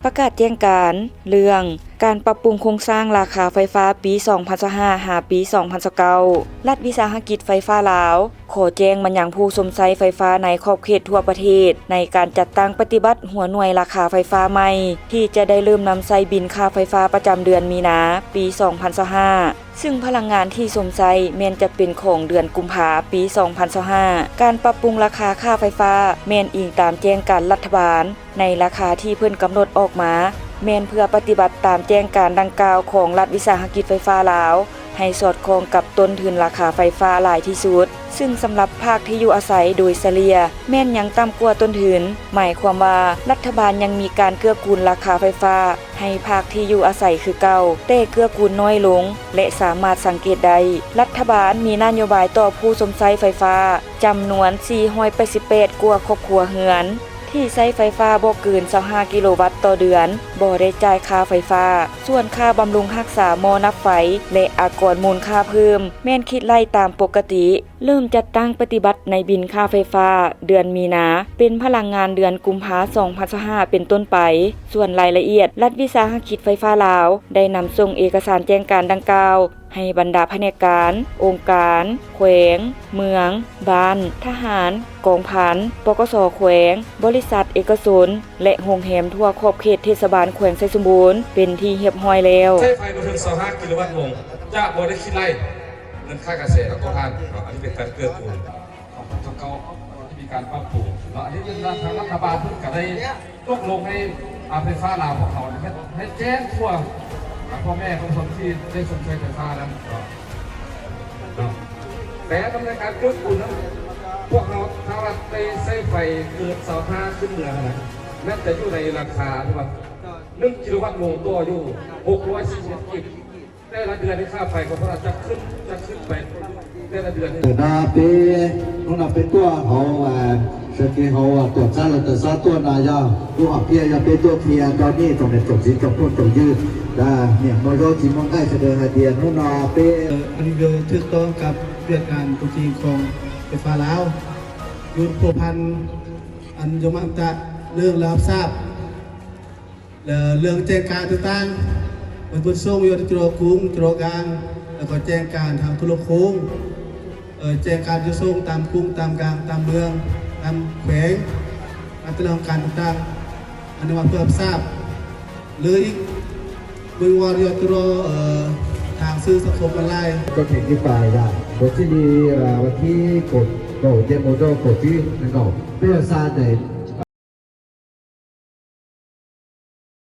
ประกาศแจ้งการเรื่องการปรับปรุงโครงสร้างราคาไฟฟ้าปี 2025 หาปี 2029 รัฐวิสาหกิจไฟฟ้าลาวขอแจ้งมายังผู้สมใช้ไฟฟ้าในขอบเขตทั่วประเทศในการจัดตั้งปฏิบัติหัวหน่วยราคาไฟฟ้าใหม่ที่จะได้เริ่มนำใช้บินค่าไฟฟ้าประจำเดือนมีนาปี 2025 ซึ่งพลังงานที่สมใช้แม้นจะเป็นของเดือนกุมภาปี 2025 การปรับปรุงราคาค่าไฟฟ้าแม้นอิงตามแจ้งการรัฐบาลในราคาที่เพิ่นกำหนดออกมาแม้นเพื่อปฏิบัติตามแจ้งการดังกล่าวของรัฐวิสาหกิจไฟฟ้าลาวให้สอดคล้องกับต้นทุนราคาไฟฟ้าหลายที่สุดซึ่งสำหรับภาคที่อยู่อาศัยโดยเฉลี่ยแม้นยังต่ำกว่าต้นทุนหมายความว่ารัฐบาลยังมีการเกื้อกูลราคาไฟฟ้าให้ภาคที่อยู่อาศัยคือเก่าแต่เกื้อกูลน้อยลงและสามารถสังเกตได้รัฐบาลมีนโยบายต่อผู้สมใช้ไฟฟ้าจำนวน488กว่าครอบครัวเรือนที่ใช้ไฟฟ้าบ่เกิน25กิโลวัตต์ต่อเดือนบ่ได้จ่ายค่าไฟฟ้าส่วนค่าบำรุงรักษาหม้อนับไฟและอากรมูลค่าเพิ่มแม่นคิดไล่ตามปกติเริ่มจัดตั้งปฏิบัติในบินค่าไฟฟ้าเดือนมีนาเป็นพลังงานเดือนกุมภาพันธ์2025เป็นต้นไปส่วนรายละเอียดรัฐวิสาหกิจไฟฟ้าลาวได้นำส่งเอกสารแจ้งการดังกล่าวให้บรรดาแผนกการองค์การแขวงเมืองบ้านทหารกองพันปกสแขวงบริษัทเอกชนและโรงแรมทั่วขอบเขตเทศบาลแขวงไชยสมบูรณ์เป็นที่เรียบร้อยแล้วใช้ไฟมาถึง25กิโลวัตต์วงจะบ่ได้คิดไล่เงินค่าเกษตรกรทานอันนี้เป็นการเกื้อกูลของทางเก่าที่มีการปรับปรุงแล้วอันนี้ทางรัฐบาลเพิ่งก็ได้ตกลงให้ไฟฟ้าลาวพวกเขาให้แจ้งทั่วพ่อแม่ของคนที่ได้สนใจไฟฟ้านั้นแต่ดำเนินการเกื้อกูลนั้นพวกเราถ้าเราไปใช้ไฟเกิน25ขึ้นเหนือนะแม้แต่อยู่ในราคาที่ว่า1กิโลวัตต์วงตัวอยู่640กิกแต่ละเดือนที่ค่าไฟของเราจะขึ้นไปแต่ละเดือนนาเป้นุ่นเป็นตัวเขาเชื่อกี้เขาตัวจ้าเราตัวซาตัวนายาตัวเพียยังเป็นตัวเพียตอนนี้ตรงในจบสิจบพูดตรงยืดได้เนี่ยมอโยจิมองได้เสดอเดียนุ่นนาเป้อันนี้ถูกต้องกับเรื่องการตัวจริงของไฟฟ้าลาวยุทธพัวพันอันยมังจะเรื่องรับทราบเรื่องแจ้งการต่างๆมันเป็นส่งโยนจุดคุ้งจุดกลางแล้วก็แจ้งการทางธุรโค้งแจ้งการจะส่งตามคุ้งตามกลางตามเมืองตามแขวงการตลาดการต่างๆอันนี้มาเพื่อรับทราบหรืออีกบึงวอร์ยจุดทางซื้อสังคมออนไลน์ก็ถึงที่ปลายได้บทที่ดีวันที่กดโดดเย็นโมโดกดที่นั่นก็เพื่อซาใน